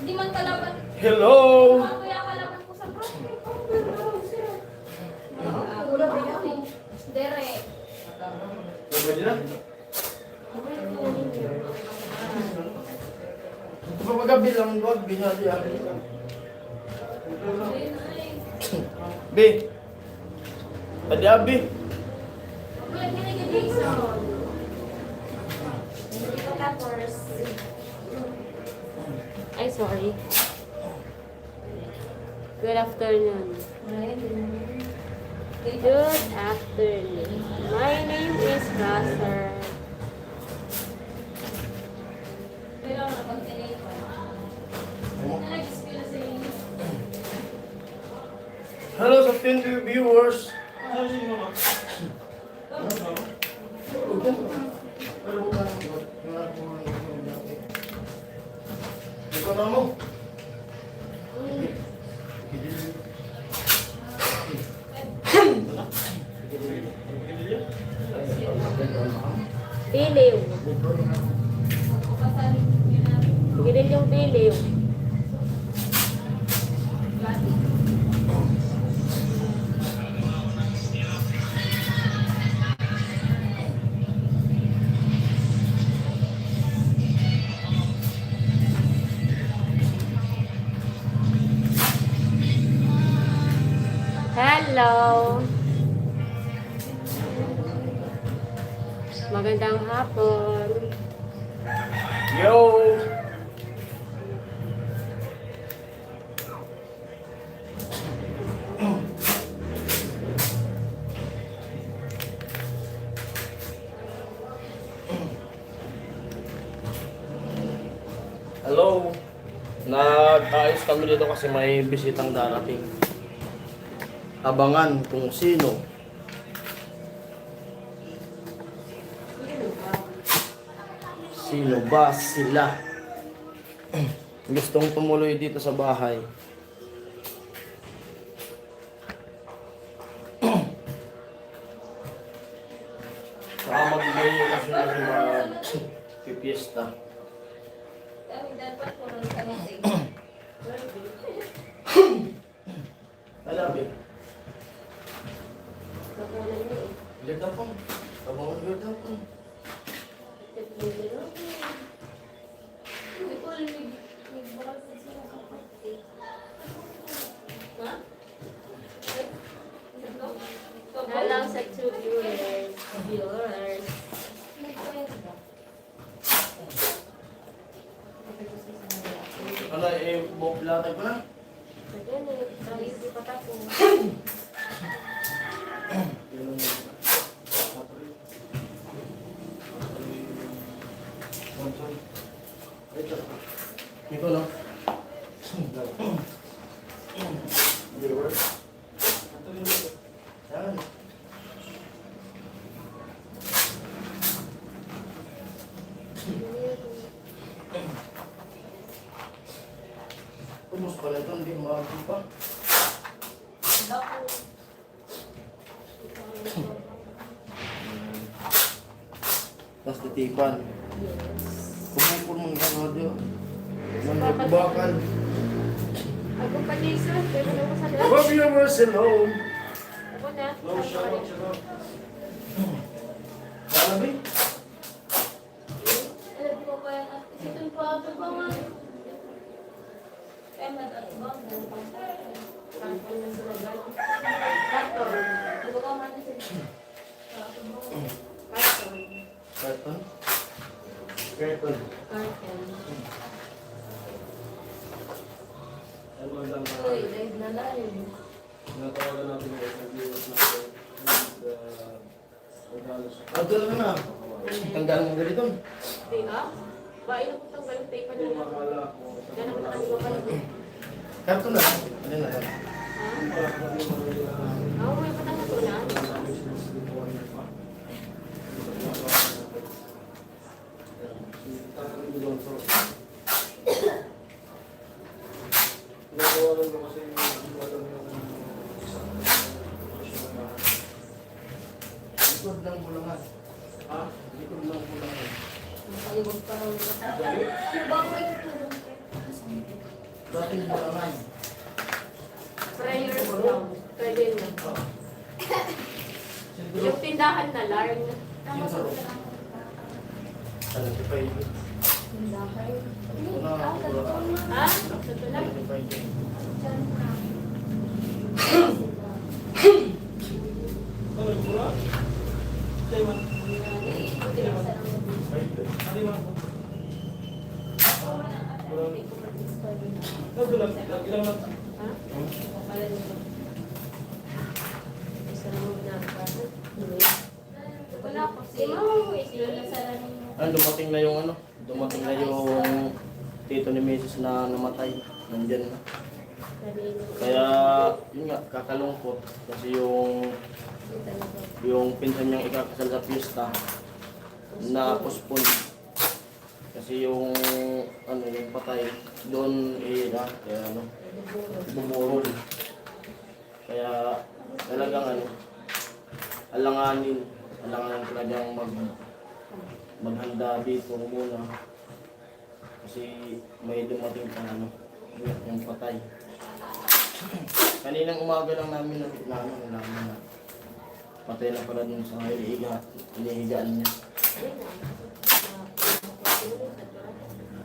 Di man kalaban. Hello! Kaya kalaban ko sa prospect. Wala ba yan? Dere. Pwede na? Pagpagabi lang doon, binali ako. B. Pwede abi. Ay, sorry. Good afternoon. Good afternoon. My name is Russell. Hello sa 10 viewers. Ikaw na mo. Piliw. Gilil yung piliw. Hello. Magandang hapon. Yo! Hello! Nag-ayos kami dito kasi may bisitang darating. Abangan kung sino. Sino ba sila? Gustong tumuloy dito sa bahay. Saka magbigay kasi ng pipiesta. Alabi. Ganda po. Kabangan ganda po. Hello sa 2 viewers. Ano, buklatan ko na? Ayan eh, kami hindi pa tapos. Ito no? Viewers. Yan. Pumus pala ito, hindi makakita pa. Tapos titipan. Kumupur mong gano'n. Managbakan. Ako pa Jason, pero ako sa lahat. Love viewers, hello. Ako na. Sabi? Alam ko pa yan. Ito pa ito ba nga? Emat at bang. Kanto na sa lagat. Kanto. Ito ka man sila. Kanto. Carton? Carton. Kanto. Uy, live na live. Natawagan natin yung viewers natin. Ato na na. Tanggal mo ganito. Di ka? Ba, ino ko tanggal yung tape Yung niya. akala ko. Yan ang nakaliwa pa lang. Carton na. Ano na? Ha? Oo, may patang ito na. Natawagan ko kasi Likod ng bulangan. ha? Likod ng bulangan. Nakalimot pa raw nila. Bakit ito? Dating bulangan. Prayers lang. Pwede na. Yung tindahan na larn. Yung sa room. Ano si Pwede? Tindahan. Una, bulangan. Ha? Sa tulad? Ano si Pwede? Ano yung bulangan? Layman. Pwede. Ano yung Ha? Isa lang mo ginagawa. Wala ko si Lola Salamin. dumating na yung ano? Dumating na yung tito ni Mrs. na namatay. Nandyan na. Kaya, yun nga, kakalungkot. Kasi yung pinsan niyang ikakasal sa piyesta na postpone. Kasi yung ano yung patay doon kaya ano bumurol. Kaya talagang ano alanganin talagang maghanda dito muna. Kasi may dumating pa ano yung patay. Kaninang umaga lang namin nalaman na patay na pala dun sa inihigaan niya.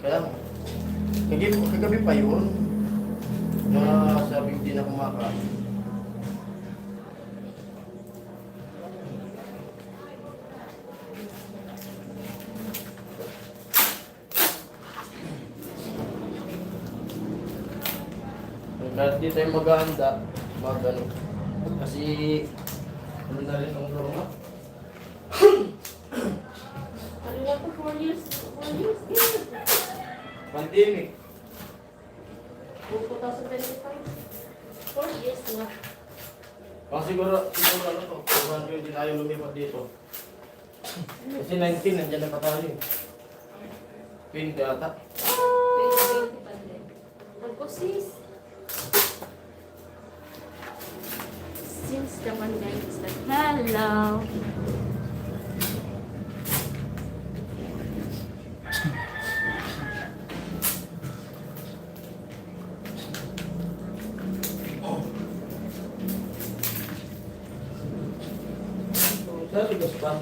Kaya, kagabi pa yun, na sabi hindi na kumakain. Kahit di tayo maghahanda, ano, kasi ano na rin ang laro. Ano na po? 4 years? 4 years? Pandemic. 2025. 4 years na. Siguro ano to, 200 din ayaw lumipat dito. Kasi 19, nandiyan na pa tayo. 20 ata. 2020 pa din. Ako sis. Since the pandemic started. Hello. Sabi ko pa.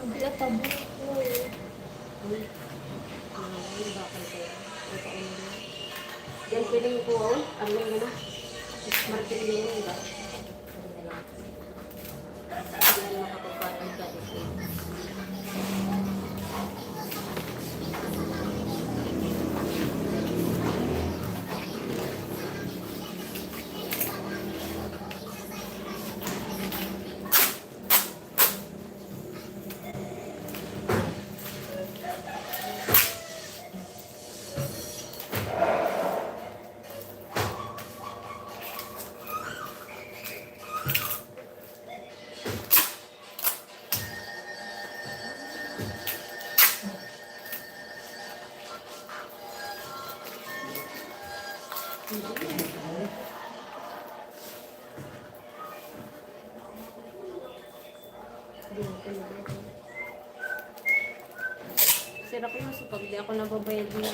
Hindi at tabo. Yan piling ko. Ano yung gano'n? Market din yun ba? Hindi makapagpatang ka ito. Sira ko yun. So, pag di ako nababayad na,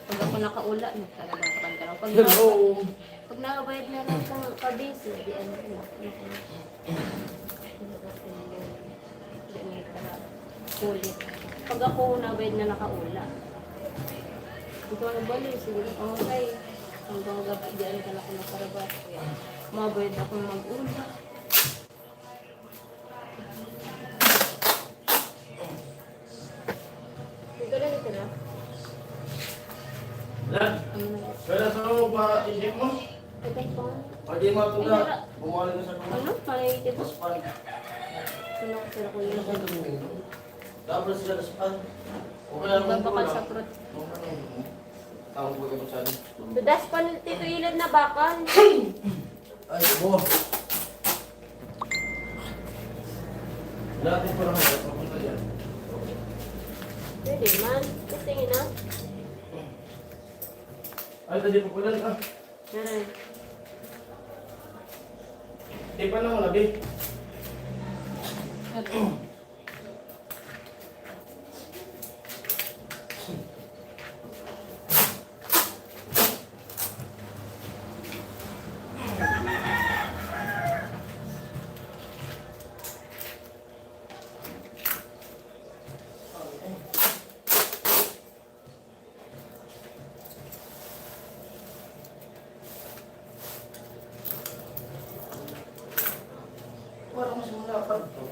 pag ako nakaula, talagang pakanta lang. Hello. Pag nakabayad na lang sa kabisi, di ano ko. Kulit. Pag ako nabayad na nakaula, hindi ko nabalik. Siguro okay. Hanggang gabi, di ano ka na ako nakarabat. Kaya mabayad ako mag-ula. Ito lang ito na. Lan, kaya sa mo ba isip mo? Ito pa. Pwede mo ito na bumalik na sa kumang. Ano? Panay ito. Span. Sino ko sila ko yun. Tapos sila sa span. O kaya naman Babakal sa prot. Tawag ko kayo sa Dudas pa tito ilad na bakal. Ay, bo. Dati pa lang ito, papunta dyan. Pwede man. Tingin na. Ay, tadi pa pala ah. Meron. Di pa lang labi. Parang mas malapad to.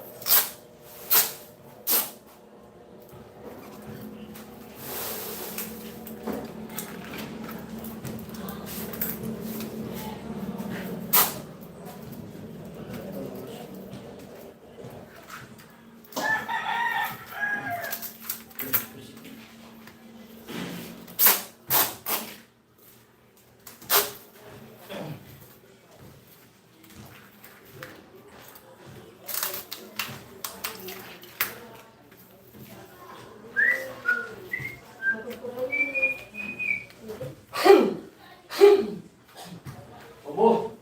Obo.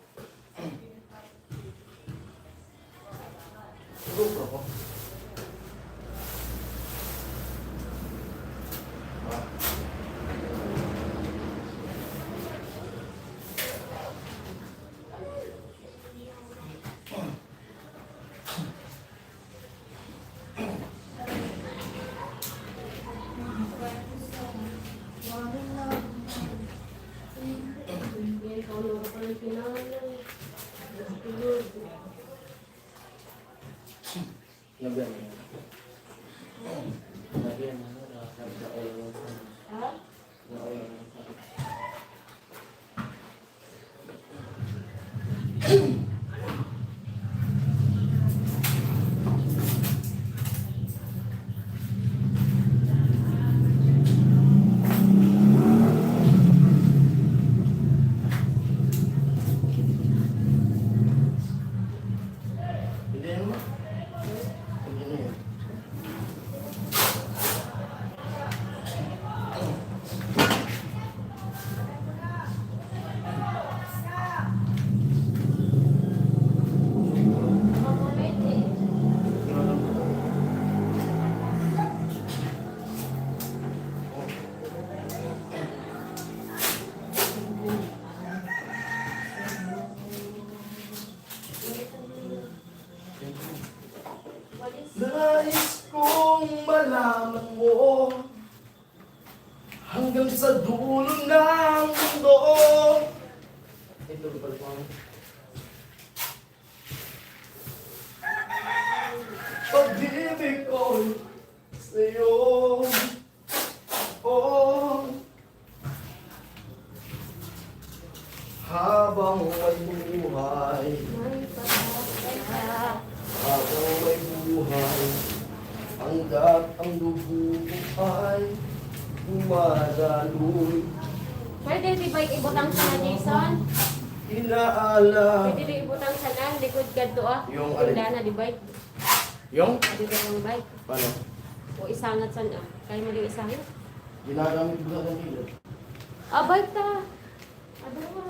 Siguro ako. Yan, kaulo ko pa ng pinangan. Lagyan mo. Lagyan mo. Ha? Hindi naman. Hindi na yun. Nais kong malaman mo hanggang sa dulo ng mundo. Ito ba pala po? Pag-ibig ko sa'yo, oh, habang may buhay. May pagkakay ka. Habang may buhay, hanggat ang dugo ko ay dumadaloy. Pwede di ba ibutang sa na, Jason? Inaalam. Pwede di ibutang sa na, likod ka to ah. Yung alin? Wala na, di ba? Yung? Pwede ka yung bike. Paano? O isangat sa na. Kaya mo din isangat? Ginagamit ko lang ng ilog. Ah, bike ta. Ano ba?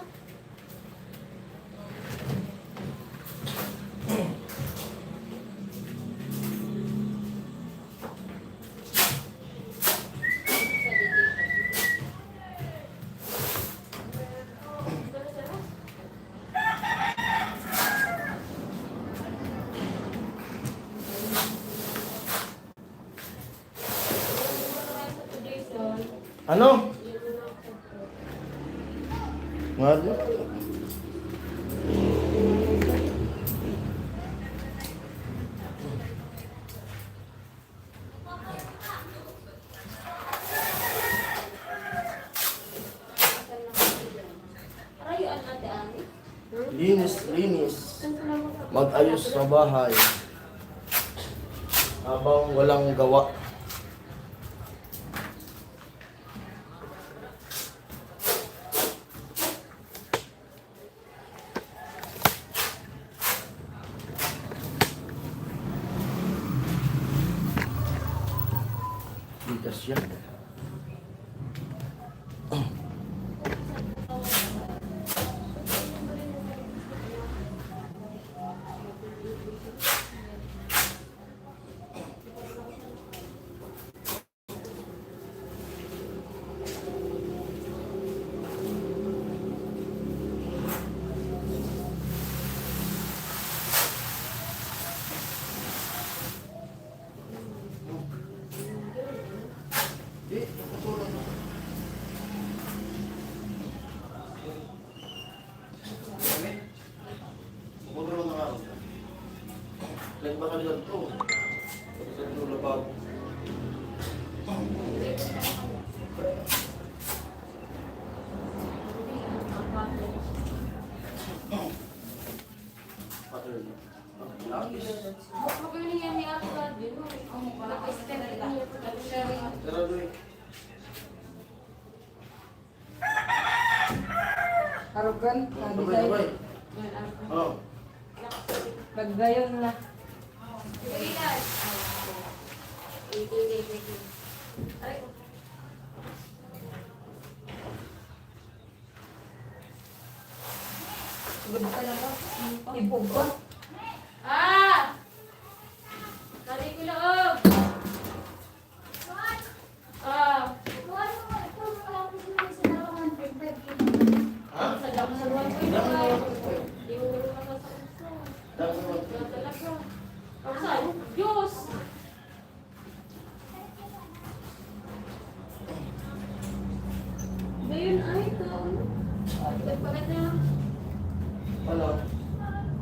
Ano? Ano? Arayuan natin, Ani. Linis. Mag-ayos sa bahay. Habang walang gawa. siya. Nagbaka nila ito. Sa nulabag. Pattern. Lapis. Sarado eh. Karugan, Sabay. Oh. paggayon na. Good ka na ba? Ipog ba? Ah! Kali ko loob! Ah! Ha? Sa dami sa luwan ko yun. Di mo rin makasakit. Nadala ko. Ang saan? Diyos! Ngayon ay ito. Nagpagat na. Ano?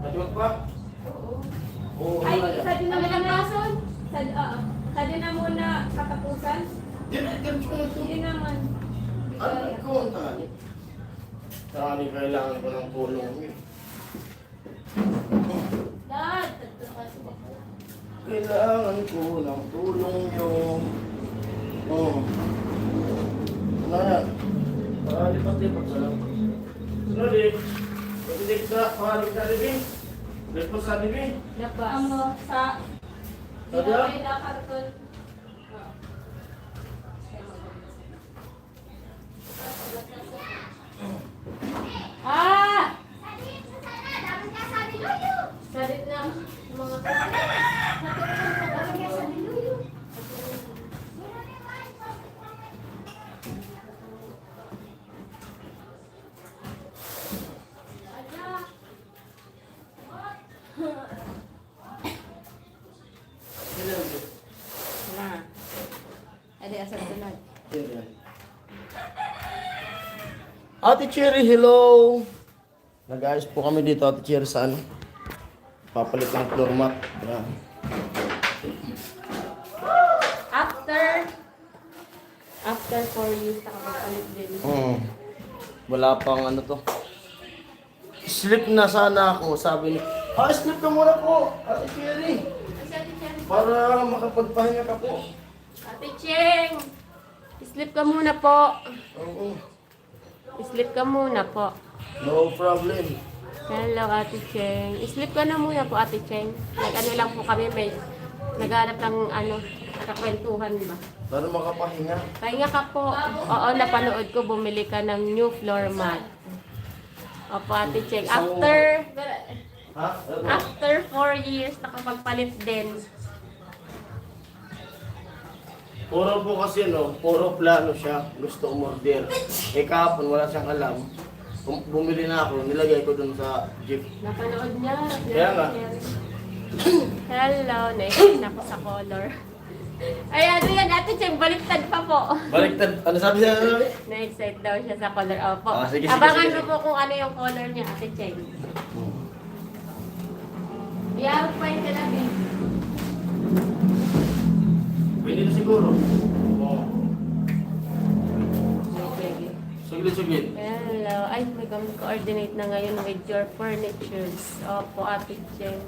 Natiwag pa? Oo. Oo, Ay, ano na yan? sa din Ang naman na. lason? Sa din na muna katapusan. Ganito ko na ito. Hindi naman. Ano ko ang tali? Tali, kailangan ko ng tulong eh. Dad! Kailangan ko ng tulong yung... Oh. Ano yan? Para lipat-lipat sa lang. Sunod eh. Pag-idik sa pahalag sa libing. Lipat sa libing. Labas. Ano, sa... Sabi lang? May nakarton. Ah! Salit na mga Na. Adi, asal sunod. Ate Cherry, hello! Nag-ayos po kami dito, Ate Cherry, sa ano? Papalit ng floor mat. Yan. After 4 years, nakakapalit din. Wala pang ano to. Sleep na sana ako, sabi ni... sleep ka muna po, Ate Cherry. Para makapagpahinga ka po. Ate Cheng! Sleep ka muna po. Oo. Sleep ka muna po. No problem. Hello, Ate Cheng. Sleep ka na muna po, Ate Cheng. Nag-ano lang po kami, may naghanap ng ano, kakwentuhan ba? Para makapahinga. Pahinga ka po. Oo, napanood ko, bumili ka ng new floor mat. Opo, Ate Cheng. Ha? Ano? After 4 years, nakapagpalit din. Puro po kasi puro plano siya. Gusto umorder. Kahapon wala siyang alam. Bumili na ako, nilagay ko dun sa jeep. Napanood niya. Kaya nga. Hello, na-excite ako sa color. Ay, ano yan, Ate Cheng, baliktad pa po. Baliktad. Ano sabi niya? Na-excite daw siya sa color. Opo. Sige, Abangan sige. mo po kung ano yung color niya, Ate Cheng. Iyawag pa yung kalabi. Pwede na siguro. Oo. Suglit. Hello. Ay, may coordinate na ngayon with your furnitures. Opo, Ate Cheng.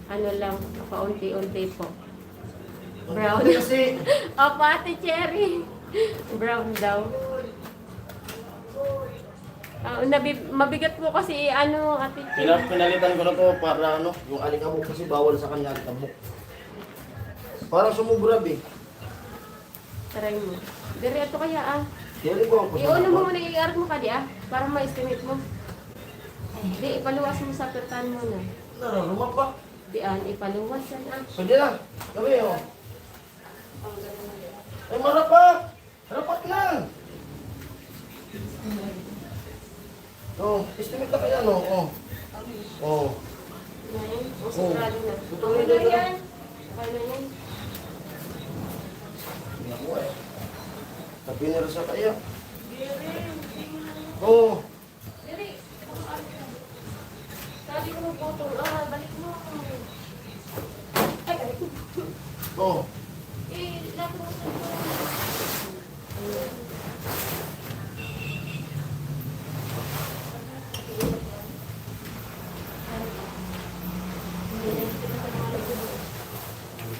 Ano lang, paunti-unti po. Brown. Kasi, Opo, Ate Cherry. Brown daw. Mabigat po kasi Ate Cherry. pinalitan ko na to para yung alikabok kasi bawal sa kanya alikabok. Parang sumugrab eh. Try mo. Direto kaya ah. Dili ko ang Iuno mo muna i-arc mo ka di ah. Para ma-estimate mo. Di, ipaluwas mo sa pertan mo na. Nararumak pa. Di ah, ipaluwas yan ah. Pwede na. Gabi oh. Ay, marapak! Rapat lang! Oh, estimate na kaya, no? Oh. Oh. Yan. O, sigurado na. Tutuloy Okay na na ito. yan. Okay na yan. Hindi ako eh. Tapi nirasa kaya. Oh. Diri. Sabi ko ng photo. Ah, balik mo. Ay, ay. Oh. Eh, lapit mo sa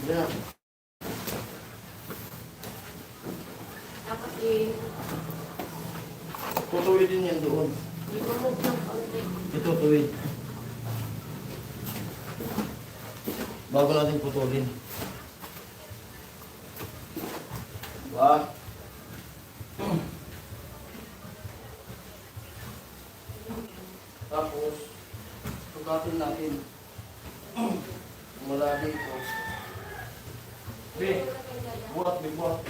Yeah. Tapos eh, Tutuloy din yan doon. i-move ng konti. Ito, tuwid. Bago natin putulin. Diba? Tapos, sukatin natin. Mula dito. Be, buhat, be, buhat.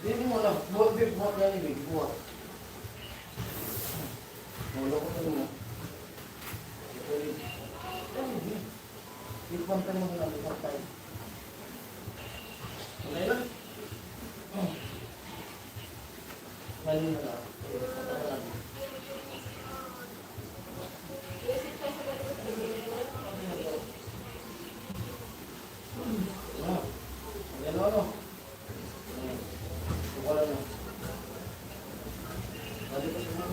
Dili mo lang, buhat, be, buhat yan, be, buhat. Wala ko tayo mo. Ipantay mo na lang, ipantay. Okay lang? Mali na lang. Ano, ano? Wala na. Mali pa siya.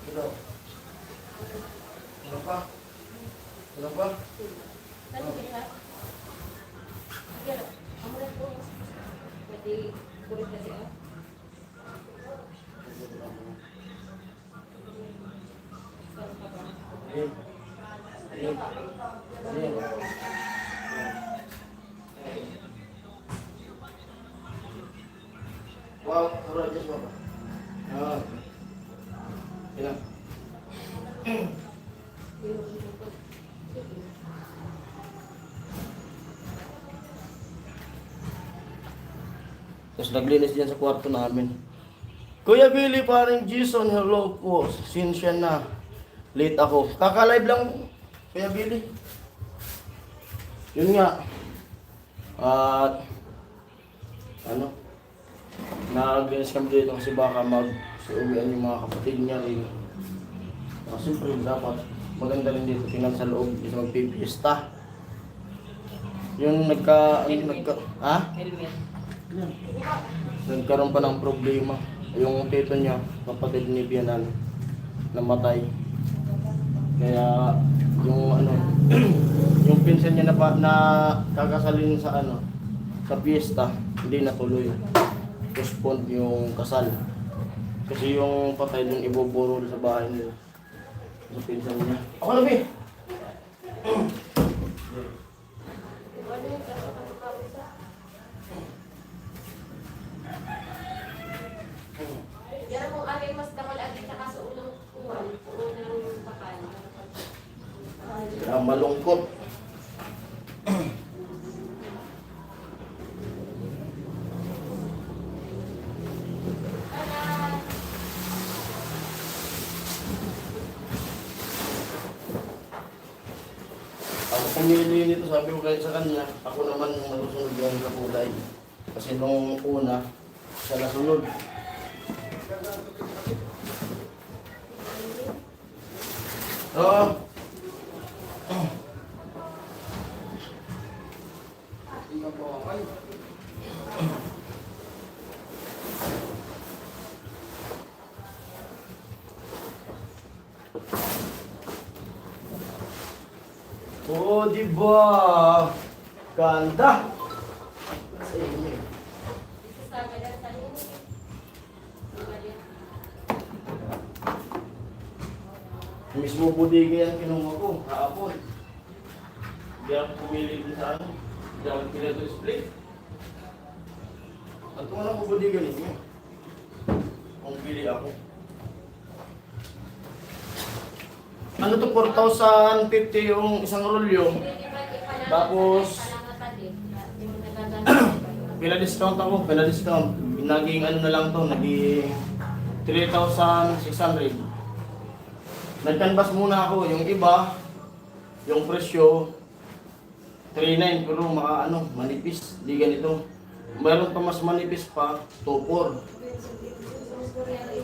Ito. Ano pa? Ano pa? Ano ba yan? Sige, ang mula po. Pwede, kulit kasi ah. Ayun. Ayun. Ayun. Wow, turun aja semua, Pak. Ah. Hilang. Tapos naglinis diyan sa kwarto namin. Kuya Billy, parang Jason, hello po. Sinsya na. Late ako. Kaka-live lang, Kuya Billy. Yun nga. At, ano, nag-guess kami dito kasi baka mag-uwian yung mga kapatid niya rin. Siyempre, dapat maganda rin dito tingnan sa loob. Dito magpipista. Yung ha? Helmet. Nagkaroon pa ng problema. Yung tito niya, kapatid ni Bianan, namatay. Kaya yung ano, yung pinsan niya na kakasalin sa ano, sa piyesta, hindi natuloy. Postpone yung kasal. Kasi yung patay dun iboborol sa bahay nila. Sa pinsan niya. Ako na, Bi! Yan mo ari mas damal ati ka sa ulong kuwan, unang pakan. Kaya malungkot. Ako pumili nito, sabi ko kahit sa kanya, ako naman yung masusunod yan sa kulay. Kasi nung una, siya nasunod. Oo. Oh, di ba? Ganda. Sa inyo. Isa sa ganyan sa inyo. Mismo bodega yan kinuha ko, kahapon. Hindi ako pumili din sa ano. Hindi ako pinag-display. At kung ano ko bodega ninyo? Kung pili ako. Ano to, 4,050 yung isang rolyo. Tapos, pina-discount ako, pina-discount. Naging ano na lang to, naging 3,600. Nag-canvas muna ako, yung iba, yung presyo, 3,900 pero maka ano, manipis, di ganito. Mayroon pa mas manipis pa, 2,400.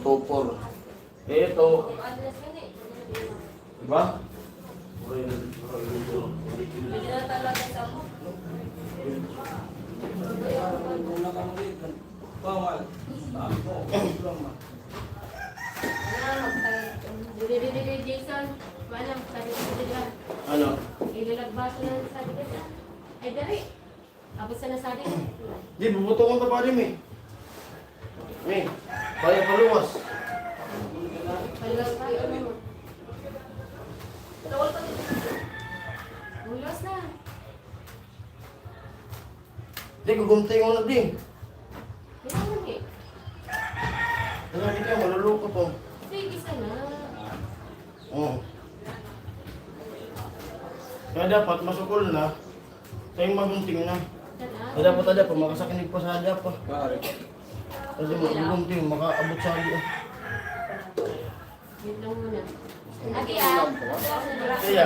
2,400. Eh ito, diba? Hindi na talaga sa mo. Jason, malam, sabi ko sila. Ano? Ilalagbaso na sabi ko sa. Ay, dari. Tapos na sabi ko. Di, bubuto kong tapalim eh. Eh, kaya paluwas. Palas pa, ano mo? Tawal pa dito. Ulos na. Di, gugumtay mo na din. Isa mo eh. Kaya hindi ka, maluluko to. Sige, isa na. Oo. Kaya dapat masukol na, tayong magunting na. Kaya dapat ada pa, makasakinig pa sa ada pa. Kasi magunting, makaabot sa ada. Wait lang muna. Agi Kaya,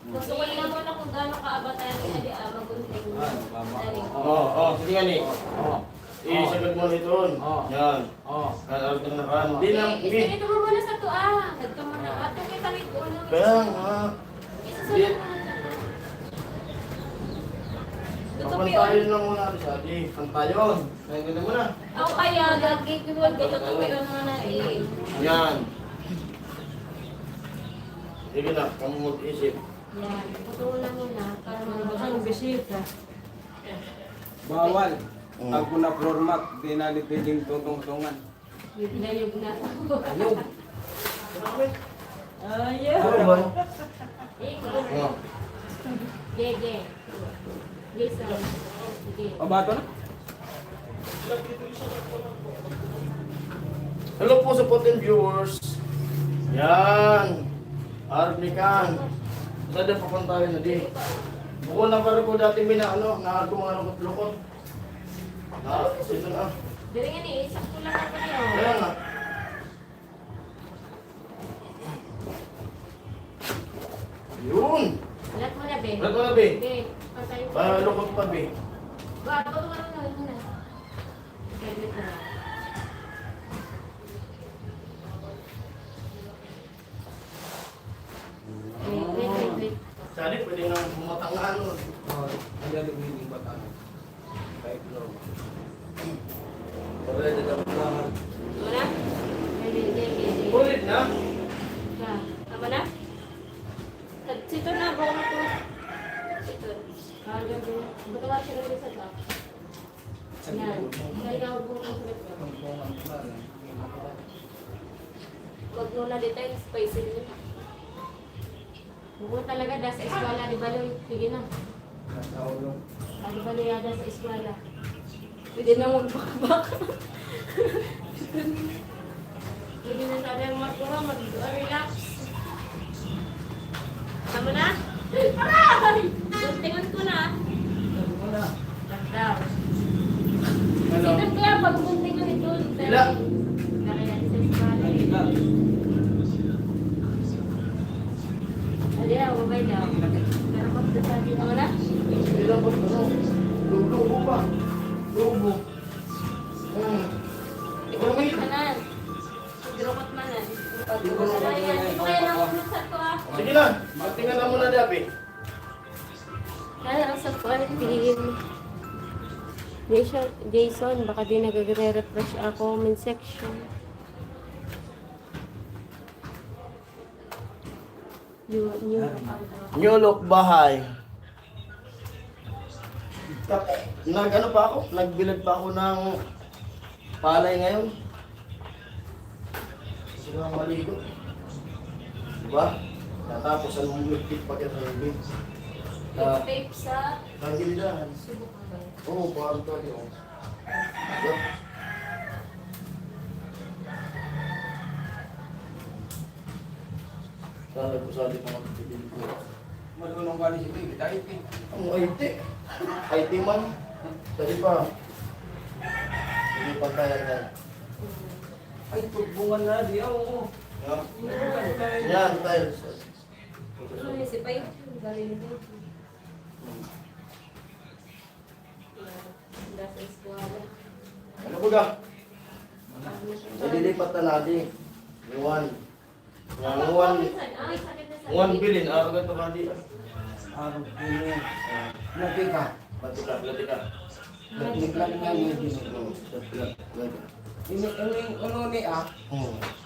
gusto ko lang muna kung gaano kaabot tayo ni Adi magunting. oo, sige nga ni. Isagad mo nito. Yan. Kalawag na nakaan. Hindi na, Ito mo muna sa tuwa. Ito mo na. Ato kita rin ko. Kaya nga. Isusunod mo na. Papantayon lang muna sa adi. Pantayon. Kaya ganda mo na. Ako kaya, gagawin ko tutupion mo na eh. Yan. Sige na, kami mag-isip. Yan. Putulan mo na para mga bisita. Bawal. Pag na floor mat, di na pwedeng tutong-tungan. Layog na. Ayun. Ano ba? Ikaw. Gege. Lisa. Sige. Pabato na? Hello po sa potent viewers. Yan. Arnikan. Sada papuntahin na di. Buko na pare ko dati ano, naagong mga lukot-lukot. Ito na. Dili nga ni, sakto lang ako niyo. Kaya nga. Yun. Lahat mo na, be. Ba't wala be? Be, patay ko. Lukot pa be. Ba, patulungan mo na. Okay, wait na. Wait. Sali, pwede nang bumatang nga ano. Hindi na pwedeng batan. Kahit floor mat. Pwede dapat naman. Wala? Wait. Ulit na? Tama na? Sito na, bawa na po. Sito. Hanggang doon. Ba't wala siya rin sa top? Yan. Kaya nga huwag mong sulit ko. Huwag mo na dito yung spicy niyo. Huwag mo talaga da sa eskwala, di baloy. Sige na. Di baloy yada sa eskwala. Pwede na magbakbak. Pwede na sabi ang matura, mag-relax. Tama na? Aray! Guntingan ko na. Ganda. Hello. Sino kaya pag guntingan ito? Ila. Nakaya sa eskwala. Aliya, babay daw. Pero kung sasabi mo na? Hindi dapat ano. Lubo pa. Lubo. Ikaw naman yun. Kanan. Drokot manan. Hindi ko kaya nangulog sa to ah. Sige na. Magtingan na muna dabi. Kaya ang sa quality. Jason, baka di nagre-refresh ang comment section. New look bahay. Nag-ano pa ako? Nagbilad pa ako ng palay ngayon. Sila maligo. Diba? Tapos anong lupit pa kita sa ibig. Tape sa Sa gilidahan. subok ba? Oo, parang to yun. Yup. Sana ko sa mga pipili ko. Marunong ka si Baby, type eh. Ang IT. IT man. Dali pa. Hindi pa kaya yan. Ay, tugbungan na, di ako. Yeah. Yan, tiles. Ano yun si Pai? Galing din. Nasa eskwala. Ano ko ga? Ano siya? Nililipat na natin. Yung one. Ay, sakit na sa One bilin. Araw ka ito kadi. Araw ko yun. Lati ka. Batika, batika. Nagliklan nga yun din. Ano ni ah?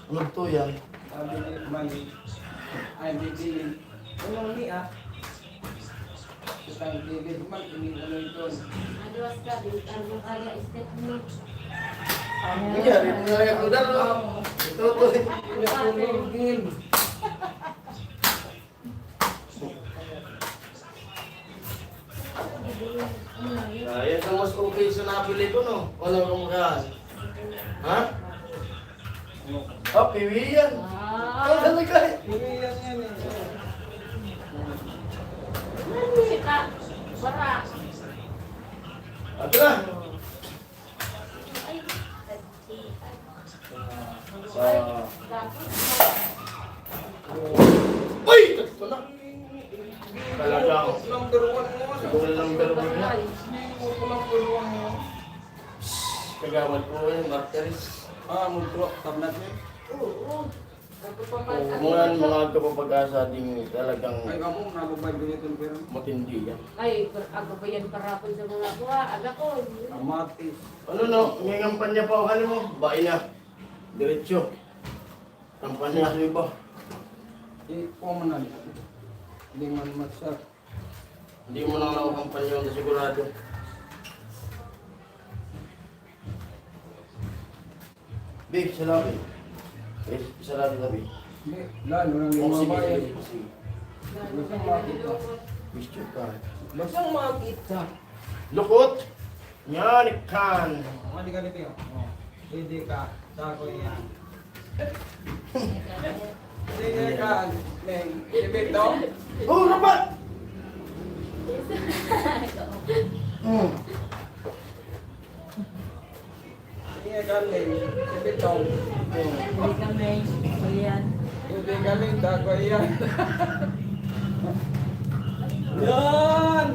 Ano to yan? Sabi ni May. Ay, bibili. Ano ni ah? Kitang bibili man, ano ito. Aduas ka, bintan yung kaya statement. Hindi, rin mo na yung kudar. Ito to. Pinatulogin. Yan ang mas okay sa nabili ko, no? Wala kang makahan. Ha? Oh, piwi yan. Ano Ah! talaga? Bibili yan yan eh. Nani ka? Bara. Ito na. Ay, Sa... tapos Uy! Ito na. Talagang. Number one mo. Siguro lang dalawin na. Hindi mo ko number one mo. Kagawad ko yung martyrs. Ah, mutro. Tablat niya. oo. Mga kapapag-asa din talagang Ay, kamu, nababay ko nito pero matindi yan. Ay, ako ba yan parapon sa mga kuha? Aga ko. kamatis. Ano no? May kampanya pa o ano mo? Bain na. Diretso. Kampanya sa iba. Eh, pumanan. Hindi man masak. Hindi mo lang ako kampanya yung sigurado. Big, salabi. Eh, salabi tabi. Hindi, lalo nang Oh, sige, lumabayan. sige, sige. Basang makita. Picture ka. Basang makita. Lukot! Yan, ikan! Mali ka dito. Oh. Hindi ka. Sako yan. Hindi ka. Neng, ibito. Oh, rapat! Hmm. Hindi ka neng. Ibito. Hindi kami. Ayan. Hindi ka neng. Sako yan. Yan!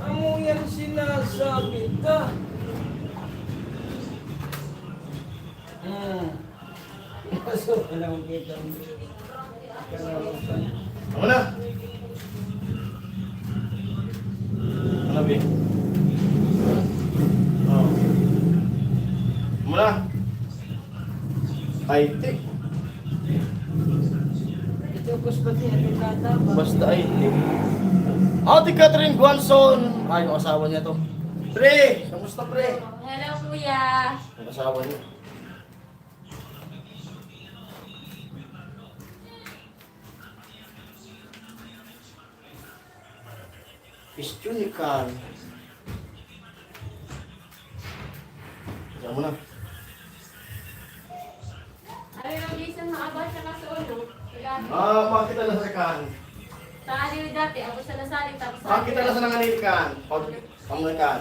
Amo yan sinasabi ka. Kaso, alam kita. Ano na? Ano, Big? Oh. Ano na? IT. Ito ko sa pati ang kata. Basta IT. Ate Catherine Guanson. Ay, yung asawa niya to. Pre! Kamusta, pre? Hello, kuya. Yung asawa niya. Pistunikan. Diyan mo na. Ay, ang lisan maaba siya ka sa ulo. Makita na sa kan. Sa aliw dati, ako sa nasaling tapos Makita na sa nanganikan. Pag pangalikan.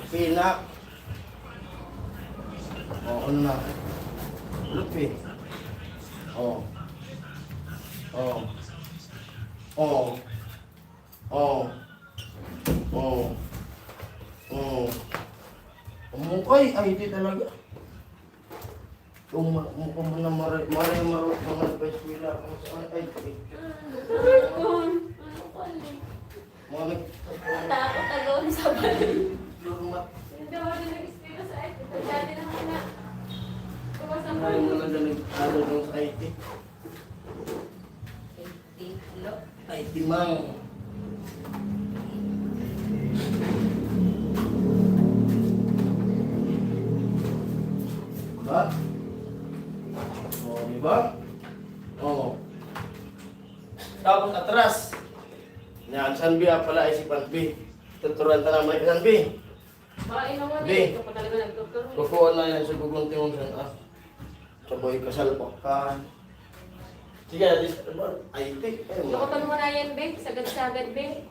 Pinak. Oh, ano na? Lupi. Oh. Oh. Oh. Oh. Oh. Oh. Umukay. Ay, hindi talaga. Kung mo na mga nagpa-eskwela kung saan ay mga Takot agawin sa balik. naglumat. Hindi ako din nag-espira sa IT. Dati naman na. Kapasang Ay mo na nag-ano ng IT. IT mang. Ba? Oh, di ba? Oh. Tapos atras. Yan, Sanbi pala ay si Panbi. Tuturuan ta naman kay Sanbi. Baka inawan Di. eh. Ito pa talaga nagtuturo. Kukuha na yan sa gugunti mong san ah. Saboy kasalpak ka. Sige, alis ka ba? Ay, take. Lukutan mo na yan, Be. Sagad-sagad, Be.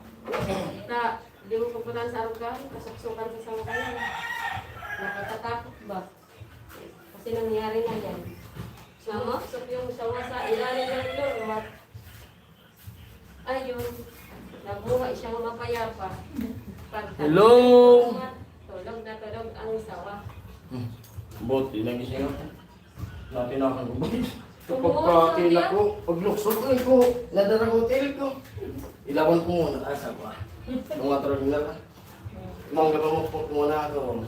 Na, di mo pupuntahan sa arugay. Kasuksukan sa sangkayan. Nakatatakot ba? Kasi nangyari na yan. Sumusok yung sawa sa ilalim ng lumat. Ayun. Nabuhay siyang mapayapa. Hello? Tulog na tulog ang sawa. Buti, nagising ako. Natinakan ko ba? Tumuot, Pagkakila Sofia? ko, paglukso ko, nadara hotel ko. Ilawan ko muna, asa ba? Mga terminal ka. Mangga pa mo po muna ako.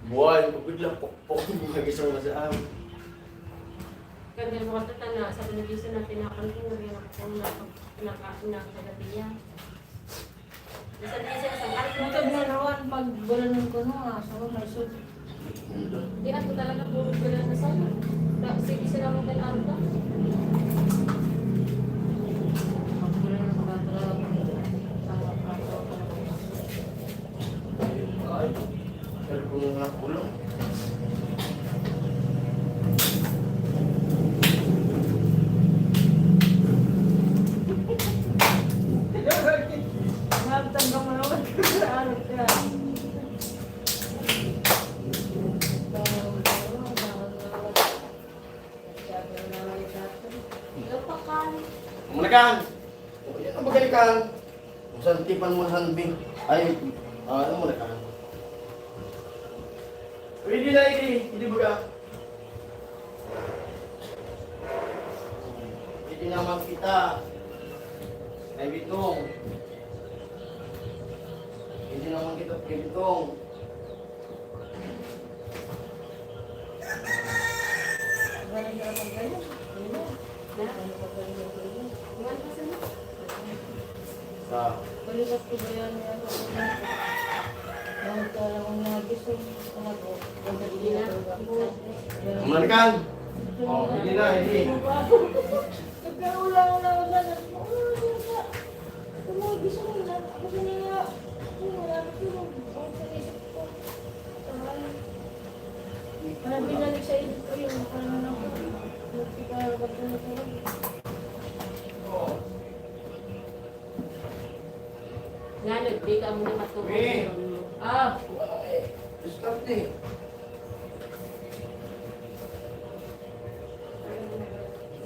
Buhay ko bigla, pokpok, nagising na sa amin. Kaya mo katata na sa television na tinakan ko rin ako na sa gabi niya. Sa television sa Matag na naman pag bulanan ko no, sa may sud. Di ako talaga puro pala na sa sige sila mo kay Arda. Pag bulanan ko para Ay, pero kung nga kulong. Matag ka mo naman sa ano ka. Lapakan. Manakan! Yan ang magalikan. Santipan mo Sanbi. Ay, ano manakan? Hindi na, hindi baga. Hindi naman kita. Ay bitong. Hindi naman kita kay bitong. Iwan ka sa mo. Sa Balikat ko ba yan yan sa mga yung talagang nagising ko na po. Hindi na. manakan. Oh, hindi na, hindi. Nagkaula-ula ko na. Tumagising na. Ako kanina. Wala na tulog. Ang panisip ko. Parang binalik sa isip ko yung parang ako. Nagkikaragat na natulog. Ngano, di ka mo na matulog. Eh. Ah, Diskarte.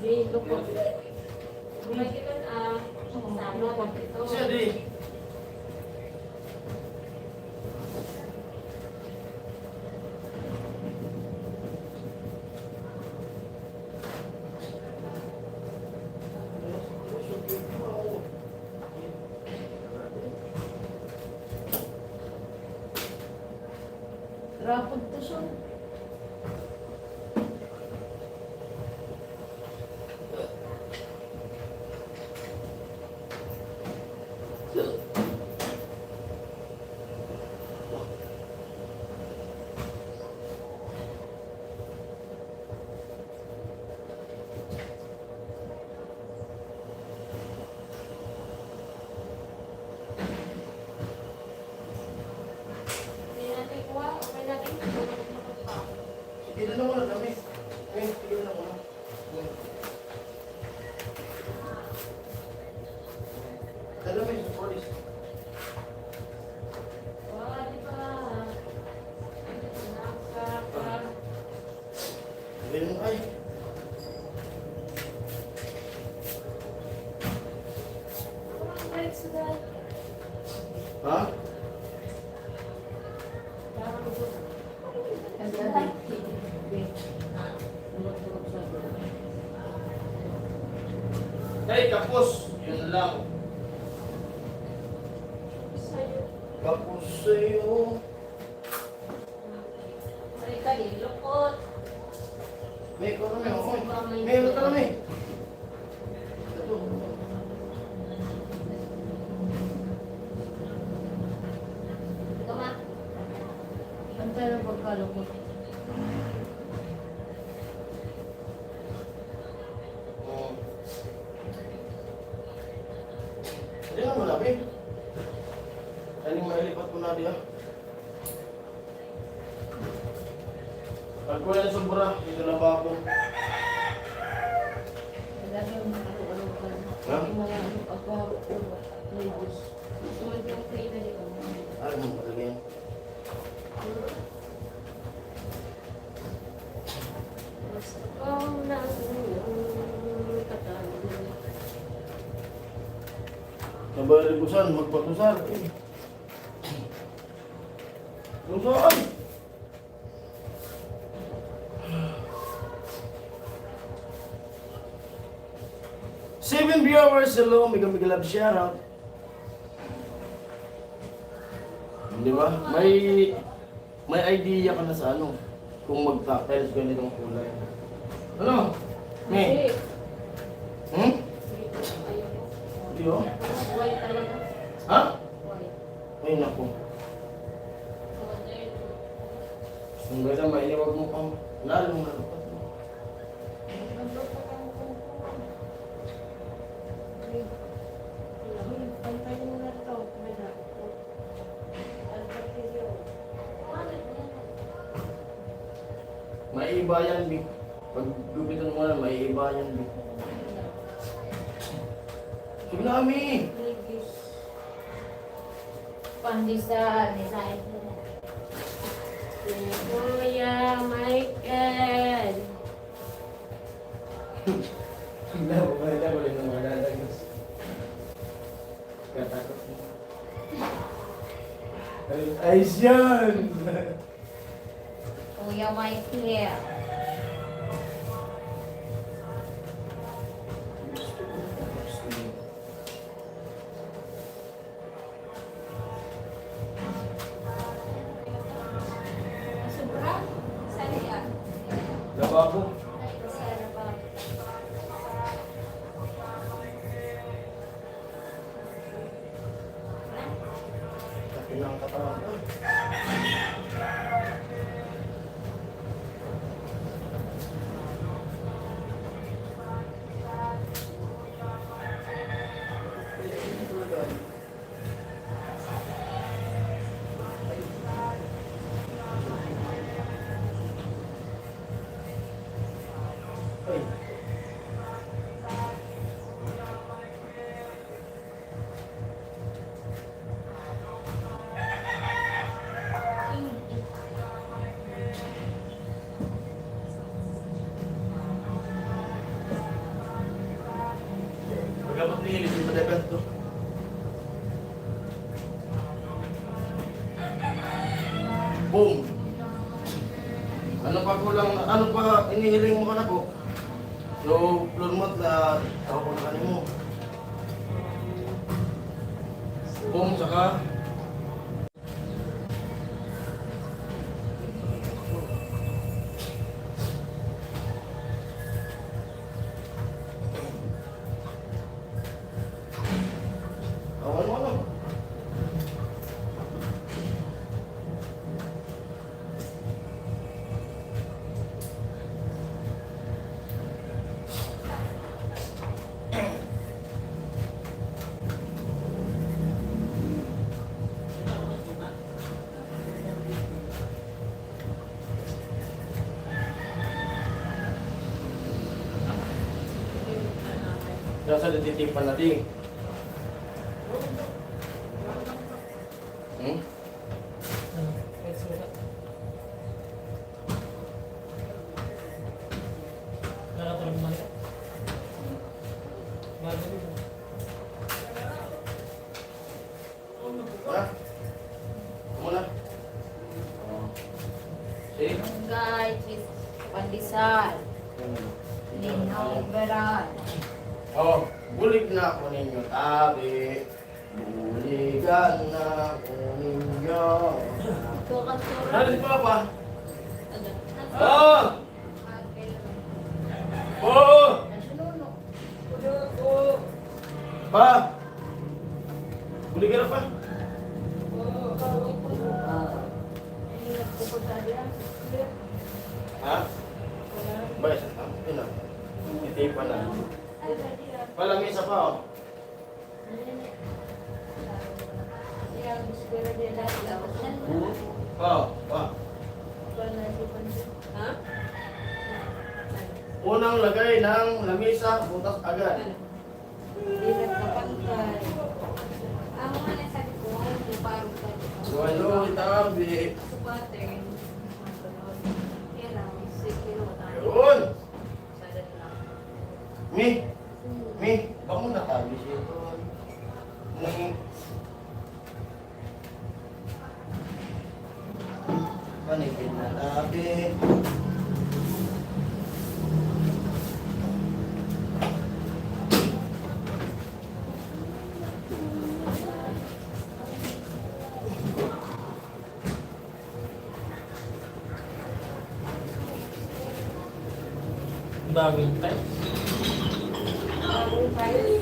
di lukot. May kita sama ko ito. Siya di. Rapod to siya. Hindi natin kuha. Okay natin. Sige na muna kami. Sige na muna. Dala mo yung police. Wali pa. Nakaka. Ganun ay. Ha? Ang dati. Tulog-tulog siya. Hey, kapos. Yun lang. Sa'yo. Kapos sa'yo. Ay, kali, lukot. May ko kami. May ano ka kami. Ito. Ikaw ma. Ang tayo ng pagkalukot. Oh. Hindi na malabi. Kaling mailipat ko na diya. Pag ko yan sobra, dito na ba ako? Lagi yung ano-ano ka. Ha? Yung mga pagkakakuha. Labels. Tumagal yung play na dito. Ay, mo talaga yan. Basta ikaw lang yung katawan. Sabay ribusan, magpatusar. Kung saan? Seven viewers, hello, mega love shoutout. Di ba? May idea ka na sa ano, kung mag-tiles ganitong kulay. Ano? May? Hmm? Ayoko. Di ba? White talaga. Ha? White. Ay, naku. Ang ganda, mainiwag mo pang lalong nalupat mo. Pantayin mo na ito. Maiiba yan, Big. Pag gupitan mo na, maiiba yan, Big. Sige na, Ami! Pandesal, design mo na. Kuya Michael. Wala ko rin ng malalagos. Katakot mo. Ayos yan! Kuya Michael. Sobra? Saan yan? Lababo. Laki ng katawan ko. Ay. Pagkapat ni Hilis, yung padagat to. Boom! Ano pa kulang, ano pa inihiling mo ka na po? So, plurmot na ako ko na kanin mo. Boom, saka awan mo ano? Nasa dititipan natin. Hmm? Ha? Muna. Oh. See? Guys, is pandesal. Linong beran. Oh, bulig na ako ninyo tabi. Buligan na ako ninyo. Ano pa pa? Ah! Oh! Pa! Buligan na pa? Ha? Bayas na. Ina. Itipan na. Palamisa pa oh. eskwela din dati dapat na. Ha? Unang lagay ng lamisa, butas agad. Hindi nagkapantay. Ang mga nasabi ko, yung parang Suwalo, itabi. sa pattern. Yan lang, 6 kilo tayo. Yun! Sadat lang. Mi, baka mo natabi siya ito. Panipid na tabi. Daming time. Bagong file.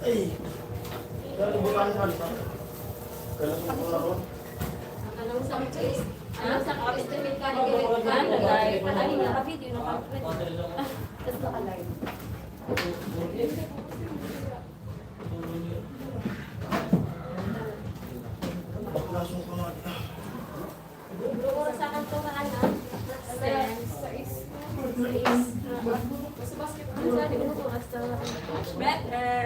Ay! Kaya bukan ka ito. Kaya sa mga ron. Anong sakit? Anong sakit? Estimate ka ni Tapos naka-live. Baklasong ka nga. Sa kantuhan na. Sa basketball sa atin, ano hasta better.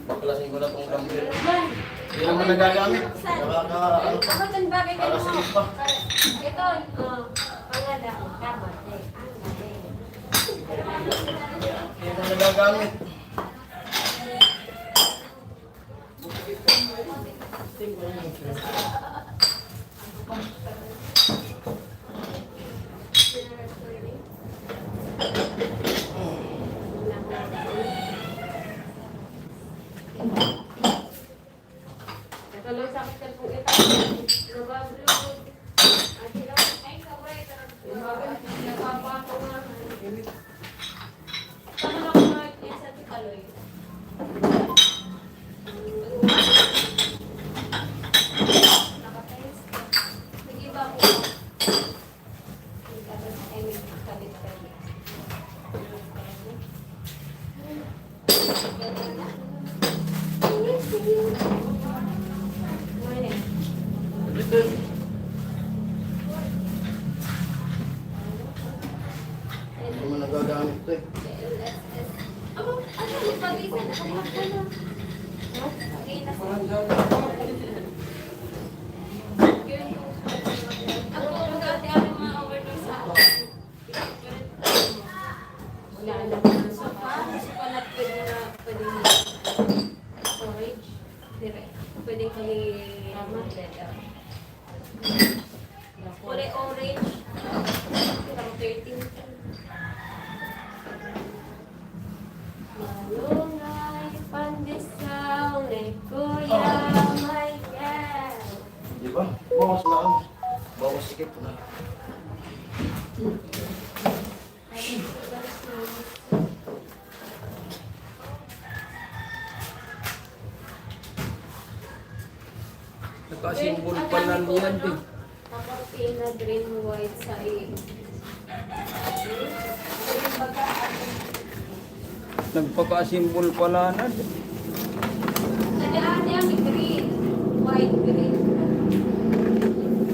Baklasin ko na itong gambir. Hindi naman nagagamit. Nakaka, ano pa. Ako din bagay kayo mo. Nakasigit pa. Ito, pangada. Tama. Hindi naman nagagamit. Kalau sakit kan po ito. Nabablo. Ay, kabay. Nagpapato nga. Tama na ko nga yung sa tikaloy. Nakatest. Nag-iba ko. Hindi naman nagagamit ito eh. Ano pag-isa na kaya ko na. Okay na sa ako magkati ang mga overdose sa wala na sa palat pwede na storage dire pwede kami orange 13 malungay pandisaw ni Kuya Michael. Di ba? Bawas na ang. Bawas sikip na. Nakasimbol pala niyan din. Nakatina green white sa Nagpakasimbol pala na. Nadaan niya may green, white, green.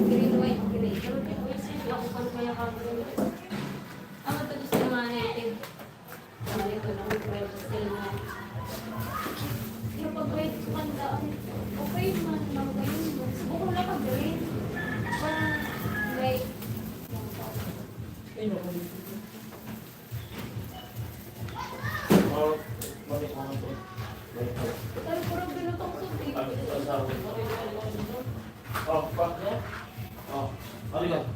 Green, white, green. Pero di ko yung ako kung kaya ka green. Ako ito gusto naman natin. Sabi ko lang yung pwede sila na. Yung pag-wait ko kandaan. Okay man, mag-green man. Subuko lang ka-green. Parang may... Oh, balik mo ito. Pero puro binutong subi. Oh, pa. Oh, ano yan?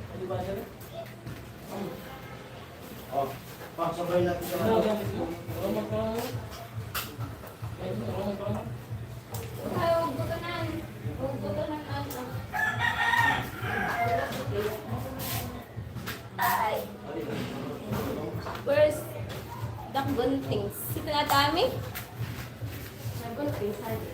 Oh, pa, sabay natin sa mga. Ay, huwag butonan. Huwag butonan ano. Ay. Where's the guntings? Ito na tami? Gunting, sorry.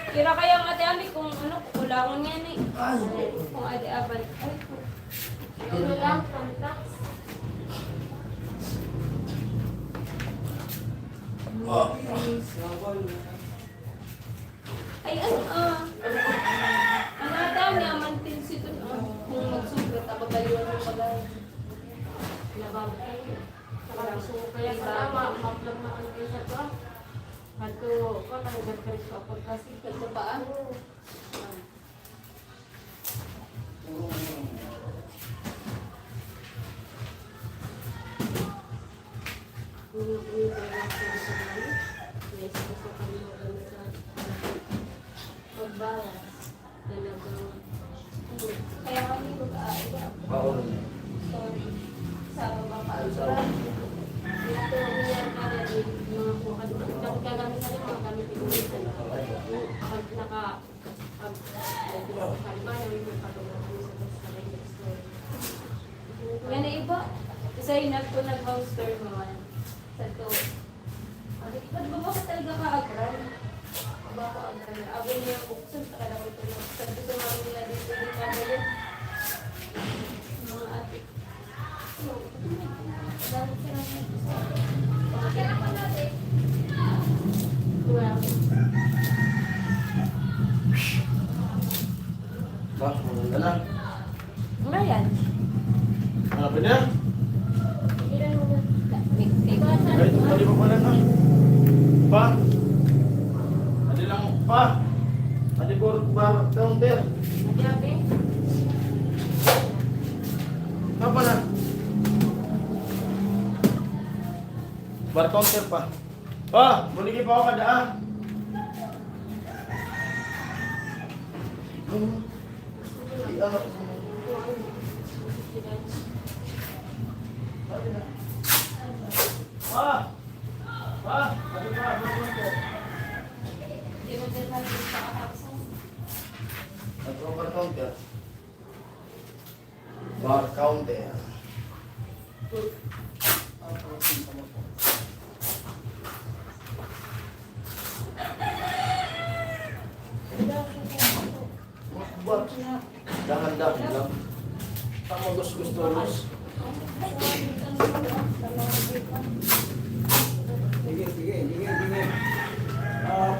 Kira kayang ate Ami kung ano, kukulangan yan eh. Ay. Kung ate Abal. Ay, Ano lang, contracts. Oh. ay ano ang ate Ami, amantin si Tun. Kung magsugat, abagaliwan mo pagay. Labang kayo. Kaya sa maplag na ang isa to. Ato, ko tanggap ka rin sa apod kasi. Sa paa. Pagbawas. Talagang. Kaya kami mag-aaga. Paolo. Sorry. Sa baba Ay, pa. sorry. Ito, yan ka rin. Mga kukan. Dapat kagamit na rin mga gamit ito. Pag naka... Pag kalma, yung may patulong kami sa store. Yan na iba. Isa yun ako nag-house tour naman. Sa to. Ba't ba ka talaga ka-agran? Ba ko agran? Abo niya yung buksan sa kala ko ito. Sa to sa mga nila dito yung kagalit. Mga ate. Dami sila na. Pakakita pa natin. Well, Ba, maganda na. Ano yan? Ano ba niya? Ilan mo na? Big. Ay, tumali pa pala na. Pa? Ano lang, pa? Ano ba, counter? nagyabi. Pa pala. Bar counter pa. Pa, buligi pa ako kadaan. Iangat mo. Pa! Pa! Ano ba? Bar counter. Hindi mo din natin sa kakaksan. Ano bar counter? Bar counter. Bar. Dahan-dahan lang. Tama gusto-gusto. Sige. Ah,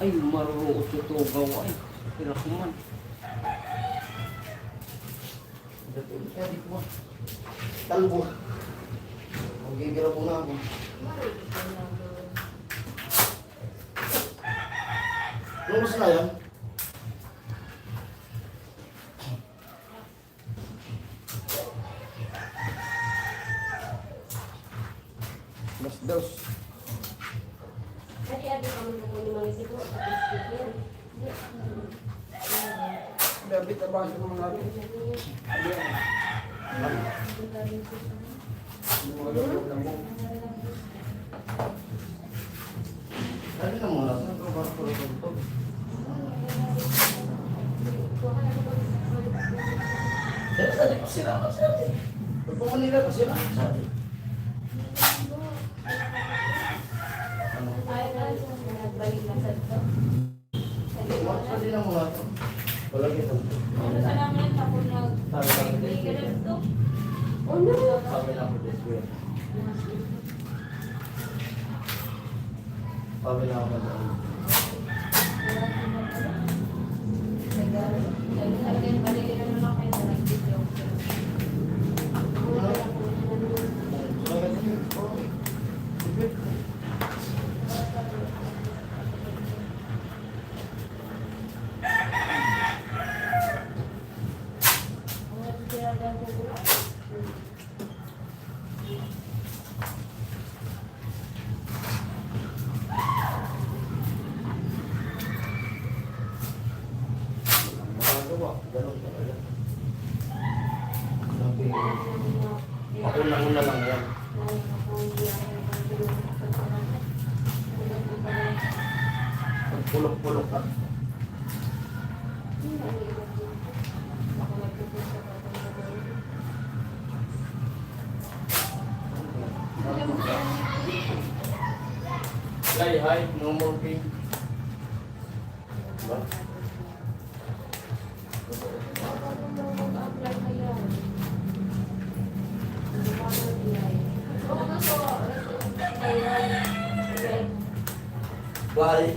Ay, marunong ito gawa ay. Hirap naman. Talbo. Magigiraw mo na ako. Ano gusto na yan? Mas dos. Kasi adi kami kukunin mga isip ko. Tapos sige. Dapat abang sa mga nabi. Dali na muna. Saan ka ba ito? Dali pa sila. Pag po Manila pa sila. Nagbalik na sa to. Dali na muna ito. Walang ito. Ano sa namin ako nag-bigil to? Oh no! Sabi na ako this way. Sabi na ako dyan. Magagawa, ganun talaga. Sabi, pauna-una lang yan. Pag pulok-pulok ka. Fly high, no more pain. Diba? Balik.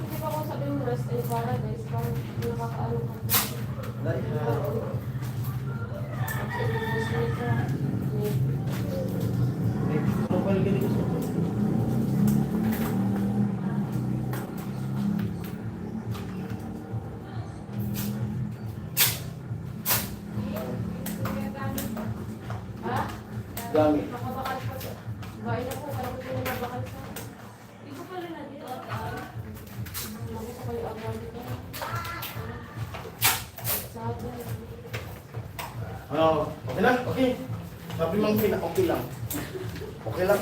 Hindi pa ako sabi mo rest in paradise, parang nakakaano ka. Fly high. Mobile ka dito. Ha? Gamit. Nakabakal pa sa... Bahay na po, parang ko na nabakal sa... Hindi ko pala na dito. Nakita ko yung agad dito. Sabi. Ano? Okay lang? Okay. Sabi mo okay lang. Okay lang.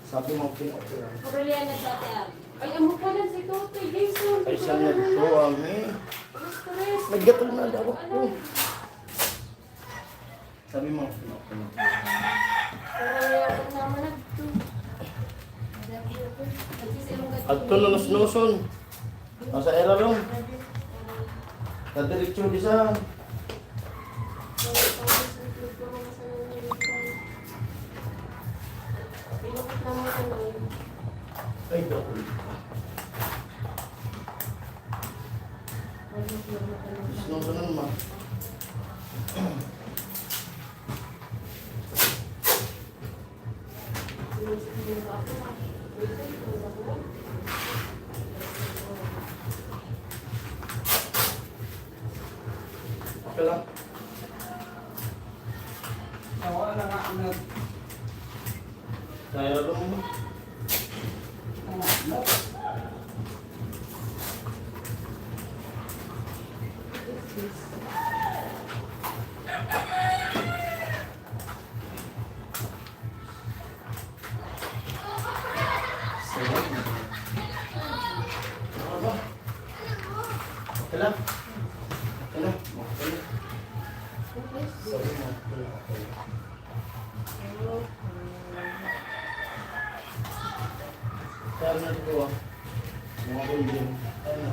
Sabi mo okay lang. Pagkulian na sa ate ah. Ay, amo pa lang si Tote, Jason. Ay, saan na dito ang Stress. naggatol na daw ako. Sabi mo okay lang. Parang yaman naman na ito. At ito nunus-nuson. Nasa era lang. Kadiretso di sa... Pinukot naman ko na yun. Ay, dakol. Nunuson naman. Okay lang. Ako na nga nag... Kaya lang mo. Okay lang. Okay lang. Okay lang. Sabi mo, okay lang. Okay lang. Kaya na dito ah. Mga kuligin. Kaya na.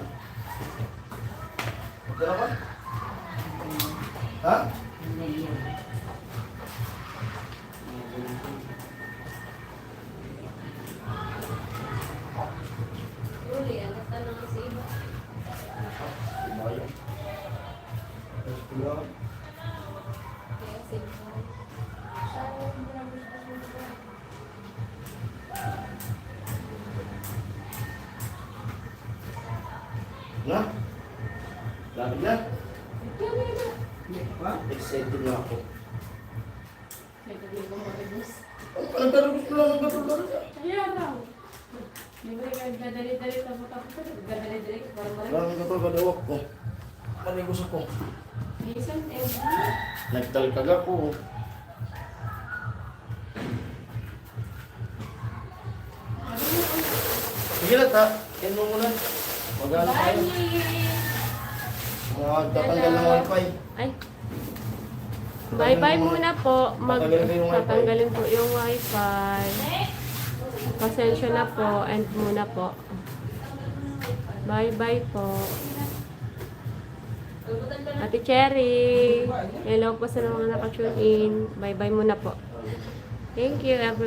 Okay lang ba? Ha? Uli, ang tanong sa iba. Lumayo. Tapos pulang. Kaya simple. Na? Lapit na? Ha? Excited na ako. Nagkabili ko mga rebus. Ang tarabos ko lang ang gatulog. Kaya raw. Di ba yung gadali-dali tapos gadali-dali parang marami. Maraming gatulog kadawak ko. Maligos ako. Jason, Nagtalkag ako. Sige na ta. Yan mo muna. Magano tayo. Magtatanggal ng wifi. Ay. Bye-bye muna po. Tatanggalin ko yung wifi. Tatanggalin po yung wifi. Pasensya na po. End muna po. Bye-bye po. Ate Cherry. Hello po sa mga nakatune in. Bye-bye muna po. Thank you everyone.